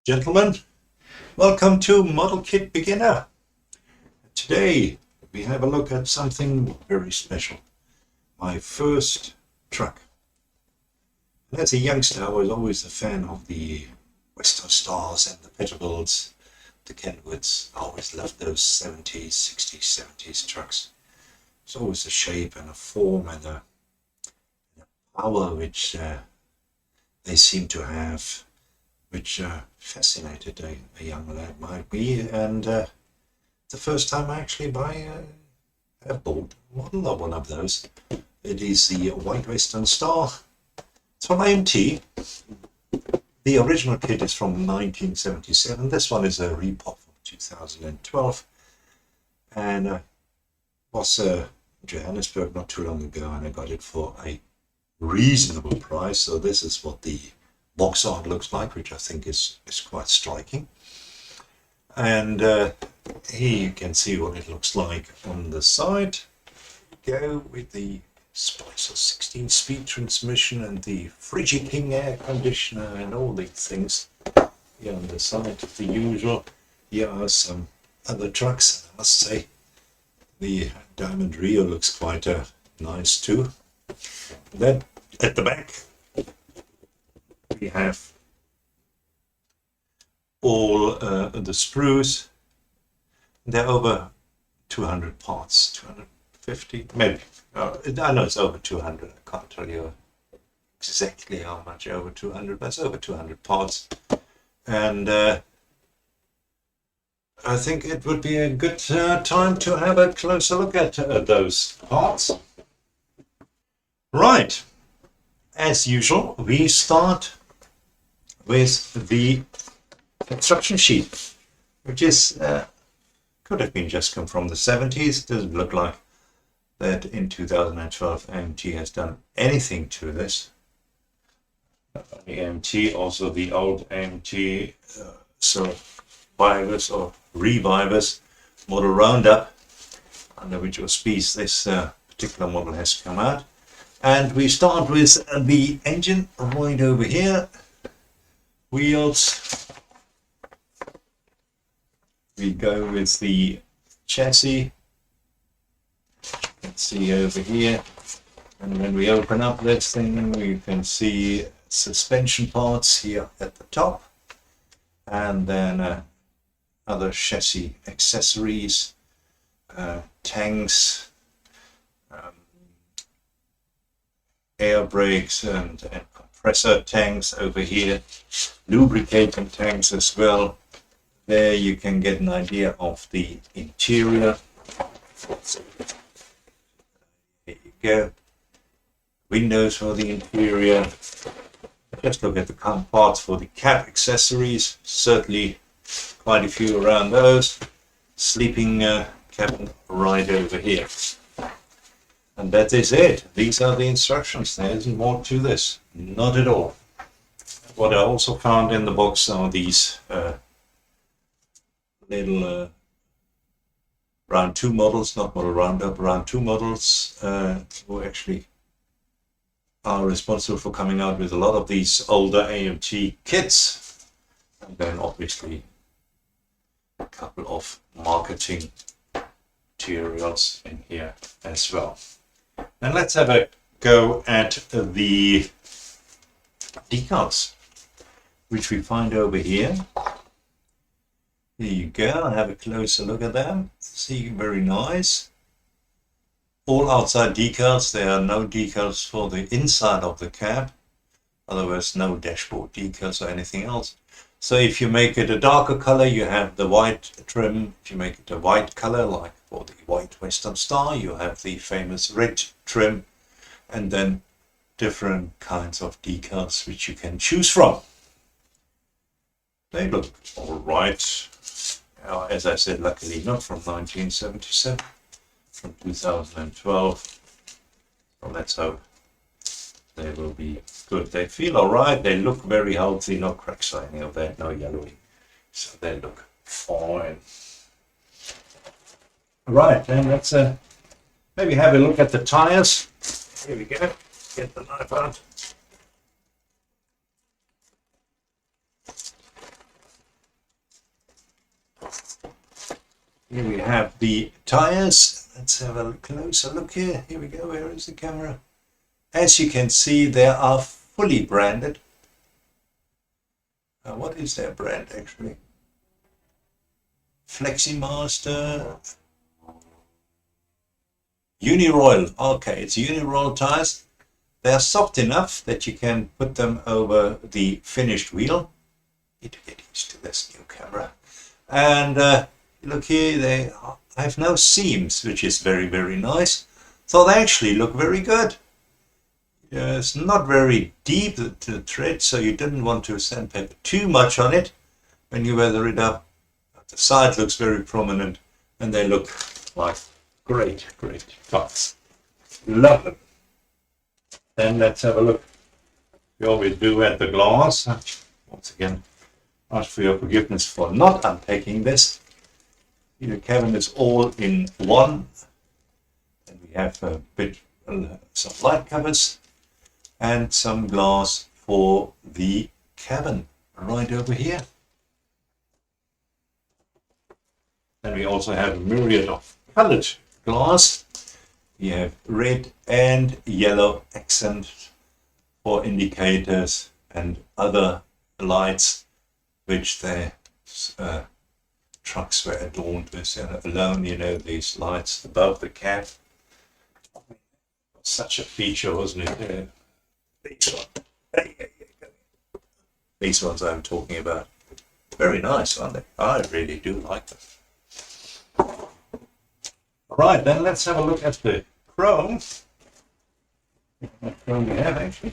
Gentlemen, welcome to Model Kit Beginner. Today we have a look at something very special. My first truck. And as a youngster I was always a fan of the Western Stars and the Peterbilts, the Kenwoods. I always loved those 70s, 60s, 70s trucks. It's always a shape and a form and a power which they seem to have, which fascinated a young lad like me. And the first time I actually have bought a model of one of those. It is the White Western Star. It's from AMT. The original kit is from 1977. This one is a repop from 2012. And was in Johannesburg not too long ago, and I got it for a reasonable price. So this is what the box art looks like, which I think is quite striking. And here you can see what it looks like on the side. Go with the Spicer 16-speed transmission and the Frigid King air conditioner and all these things. Here on the side, the usual. Here are some other trucks. I must say the Diamond Rio looks quite nice too. Then at the back we have all the sprues. They're over 200 parts, 250 maybe. I know it's over 200. I can't tell you exactly how much over 200, but it's over 200 parts. And I think it would be a good time to have a closer look at those parts. Right, as usual, we start with the instruction sheet, which is could have been just come from the 70s. Doesn't look like that in 2012 AMT has done anything to this. Not only AMT, also the old AMT survivors or revivers model roundup, under which auspice this particular model has come out. And we start with the engine right over here. Wheels. We go with the chassis. Let's see over here. And when we open up this thing, we can see suspension parts here at the top. And then other chassis accessories, tanks, air brakes and compressor tanks over here, lubricating tanks as well. There you can get an idea of the interior. There you go. Windows for the interior. Just look at the parts for the cab accessories. Certainly quite a few around those. Sleeping cabin right over here. And that is it. These are the instructions. There isn't more to this. Not at all. What I also found in the box are these little round 2 models, not model roundup, round 2 models who actually are responsible for coming out with a lot of these older AMT kits. And then obviously a couple of marketing materials in here as well. And let's have a go at the decals, which we find over here. Here you go, have a closer look at them. See, very nice. All outside decals. There are no decals for the inside of the cab. Otherwise, no dashboard decals or anything else. So if you make it a darker color, you have the white trim. If you make it a white color, like for the White Western Star, you have the famous red trim. And then different kinds of decals which you can choose from. They look all right. As I said, luckily not from 1977, from 2012. So let's hope they will be good. They feel all right. They look very healthy. No cracks or any of that. No yellowing. So they look fine. Right, then let's maybe have a look at the tires. Here we go. Get the knife out. Here we have the tires. Let's have a closer look here. Here we go. Where is the camera? As you can see, they are fully branded. What is their brand actually? Fleximaster. Uniroyal. Okay, it's Uniroyal tires. They are soft enough that you can put them over the finished wheel. Need to get used to this new camera. And look here, they have no seams, which is very, very nice. So they actually look very good. It's not very deep, the tread, so you didn't want to sandpaper too much on it when you weather it up. The side looks very prominent, and they look like great, great tires. Love them. Then let's have a look. We always do at the glass. Once again, ask for your forgiveness for not unpacking this. The cabin is all in one. And we have a bit, some light covers and some glass for the cabin right over here. Then we also have a myriad of colored glass. We have red and yellow accent for indicators and other lights which the trucks were adorned with. And alone, you know, these lights above the cab. Such a feature, wasn't it? These ones I'm talking about. Very nice, aren't they? I really do like them. Right, then let's have a look at the chrome. What chrome we have actually.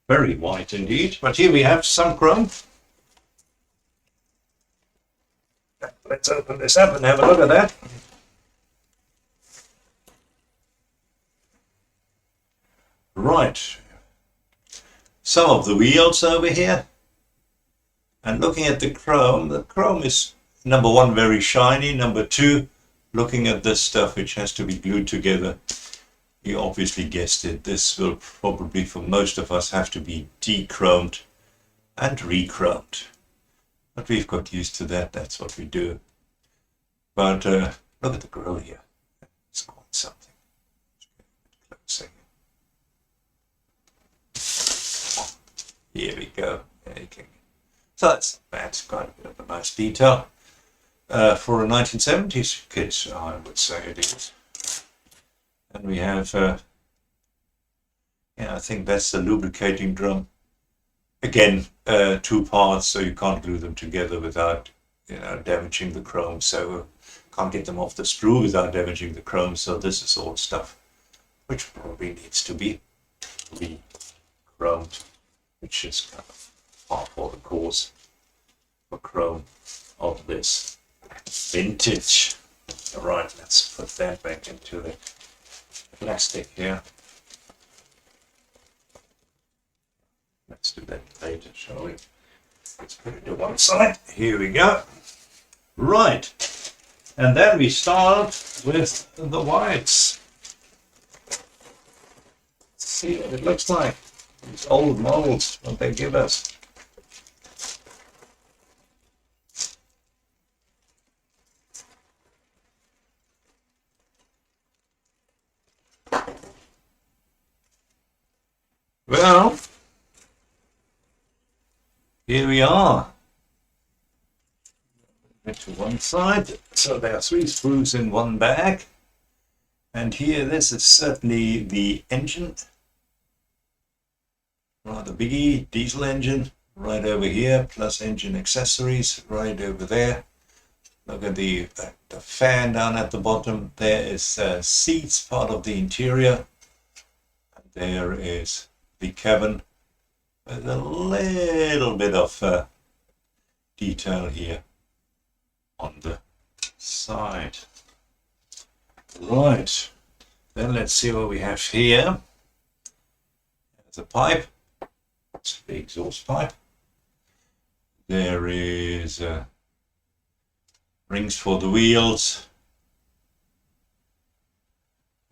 Very white indeed. But here we have some chrome. Let's open this up and have a look at that. Right. Some of the wheels over here. And looking at the chrome is number one, very shiny. Number two, looking at this stuff which has to be glued together. You obviously guessed it. This will probably, for most of us, have to be de-chromed and re-chromed. But we've got used to that. That's what we do. But look at the grill here. It's quite something. Here we go. Okay. So that's not bad. It's quite a bit of a nice detail. For a 1970s kit, I would say it is. And we have, I think that's the lubricating drum. Again, two parts, so you can't glue them together without, damaging the chrome. So can't get them off the sprue without damaging the chrome. So this is all stuff which probably needs to be re-chromed, which is kind of par for the course for chrome of this vintage. All right, let's put that back into the plastic here. Let's do that later, shall we? Let's put it to one side. Here we go. Right. And then we start with the whites. Let's see what it looks like. These old models, what they give us. Well, here we are. To one side, so there are 3 sprues in one bag, and here this is certainly the engine, rather biggie diesel engine right over here, plus engine accessories right over there. Look at the fan down at the bottom. There is seats, part of the interior, and there is the cabin with a little bit of detail here on the side. Right, then let's see what we have here. There's a pipe, it's the exhaust pipe. There is rings for the wheels,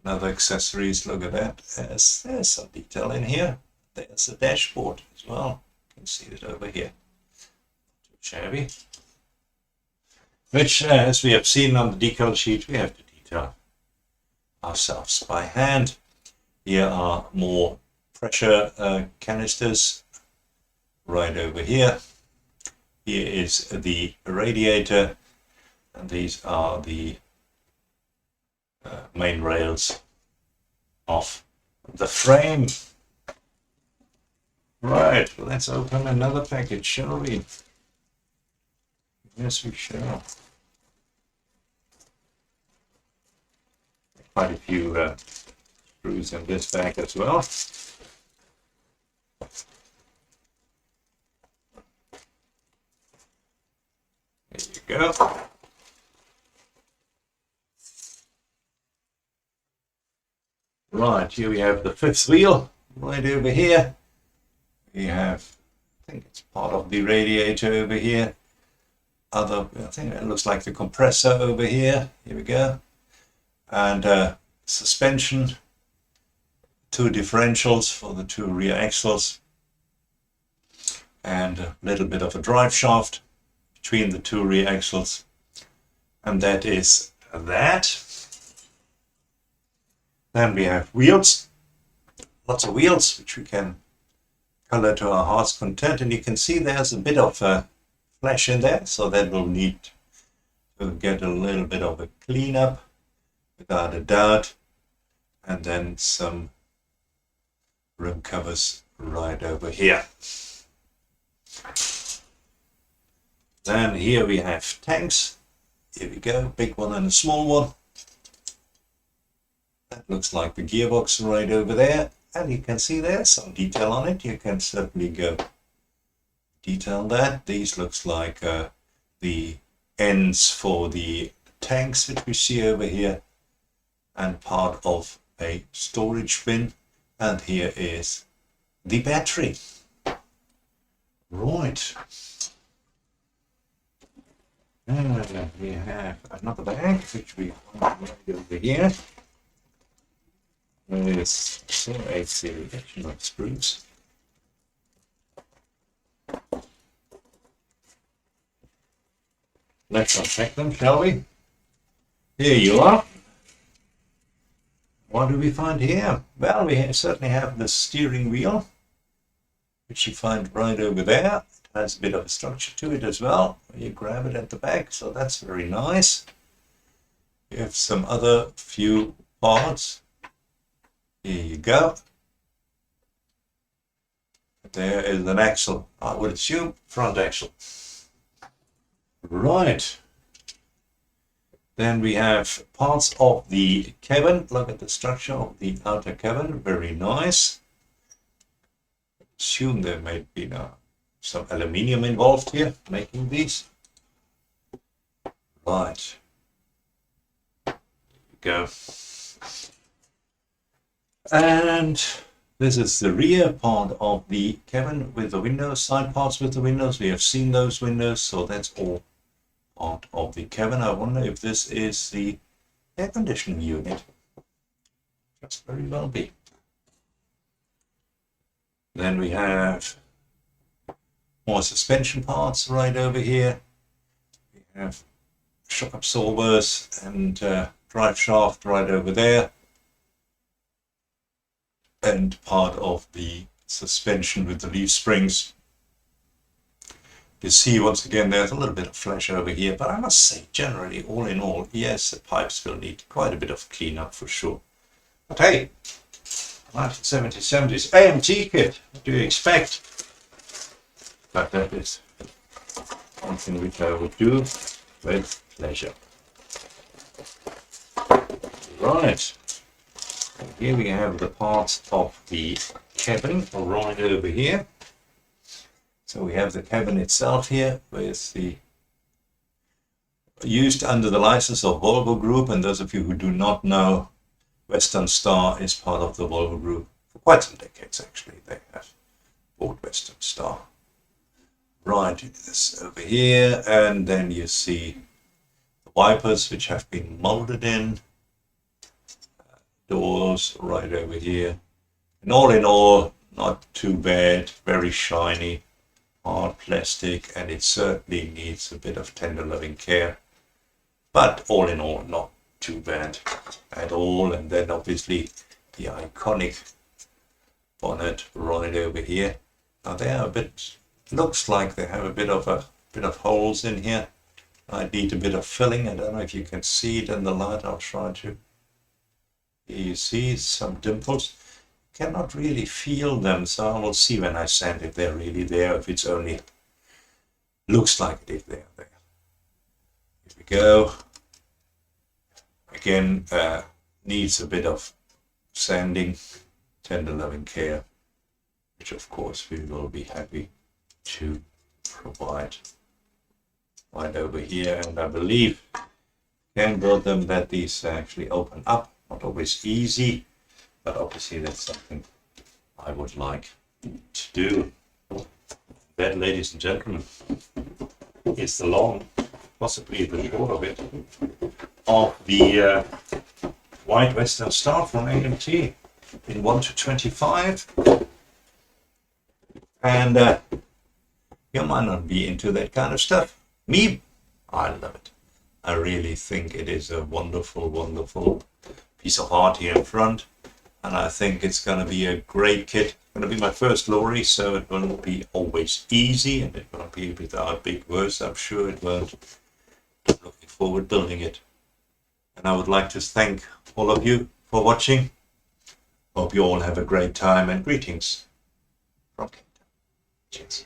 another accessories. Look at that, there's some detail in here. There's the dashboard as well, you can see it over here. Not too shabby. which, as we have seen on the decal sheet, we have to detail ourselves by hand. Here are more pressure canisters right over here. Here is the radiator, and these are the main rails of the frame. Right, let's open another package, shall we? Yes, we shall. Quite a few screws in this bag as well. There you go. Right, here we have the fifth wheel. Right over here, we have, I think it's part of the radiator over here. I think it looks like the compressor over here. Here we go. And suspension, two differentials for the two rear axles, and a little bit of a drive shaft between the two rear axles. And that is that. Then we have wheels, lots of wheels, which we can color to our heart's content. And you can see there's a bit of flesh in there, so that will need to get a little bit of a cleanup, without a doubt. And then some rim covers right over here. Then here we have tanks. Here we go, big one and a small one. That looks like the gearbox right over there. And you can see there's some detail on it. You can certainly go detail that. These looks like the ends for the tanks, which we see over here, and part of a storage bin. And here is the battery. Right. And we have another bag, which we find right over here. There's a selection of screws. Let's unpack them, shall we? Here you are. What do we find here? Well, we certainly have the steering wheel, which you find right over there. It has a bit of a structure to it as well. You grab it at the back, so that's very nice. You have some other few parts. Here you go. There is an axle. I would assume front axle. Right. Then we have parts of the cabin. Look at the structure of the outer cabin. Very nice. Assume there may be some aluminium involved here making these. Right. There you go. And this is the rear part of the cabin with the windows, side parts with the windows. We have seen those windows, so that's all part of the cabin. I wonder if this is the air conditioning unit. Just very well be. Then we have more suspension parts right over here. We have shock absorbers and drive shaft right over there. And part of the suspension with the leaf springs. You see, once again, there's a little bit of flesh over here, but I must say, generally, all in all, yes, the pipes will need quite a bit of cleanup for sure. But hey, 1970s AMT kit, what do you expect? But that is something which I would do with pleasure. Right. And here we have the parts of the cabin right over here. So we have the cabin itself here with the used under the license of Volvo Group. And those of you who do not know, Western Star is part of the Volvo Group for quite some decades actually. They have bought Western Star. Right, this over here, and then you see the wipers which have been molded in. Doors right over here, and all in all, not too bad. Very shiny, hard plastic, and it certainly needs a bit of tender loving care. But all in all, not too bad at all. And then obviously the iconic bonnet right over here. Now they are a bit, looks like they have a bit of holes in here. I need a bit of filling. I don't know if you can see it in the light. I'll try to. Here you see some dimples. Cannot really feel them, so I will see when I sand if they're really there, if it's only looks like it if they're there. Here we go. Again, needs a bit of sanding, tender loving care, which of course we will be happy to provide. Right over here, and I believe can build them that these actually open up. Not always easy, but obviously that's something I would like to do. That, ladies and gentlemen, is the long, possibly the short of it, of the White Western Star from AMT in 1-25. And you might not be into that kind of stuff. Me, I love it. I really think it is a wonderful, wonderful piece of art here in front. And I think it's going to be a great kit. It's going to be my first lorry, so it won't be always easy, and it won't be without big words. I'm sure it won't. I'm looking forward to building it. And I would like to thank all of you for watching. Hope you all have a great time, and greetings from Cape Town. Cheers.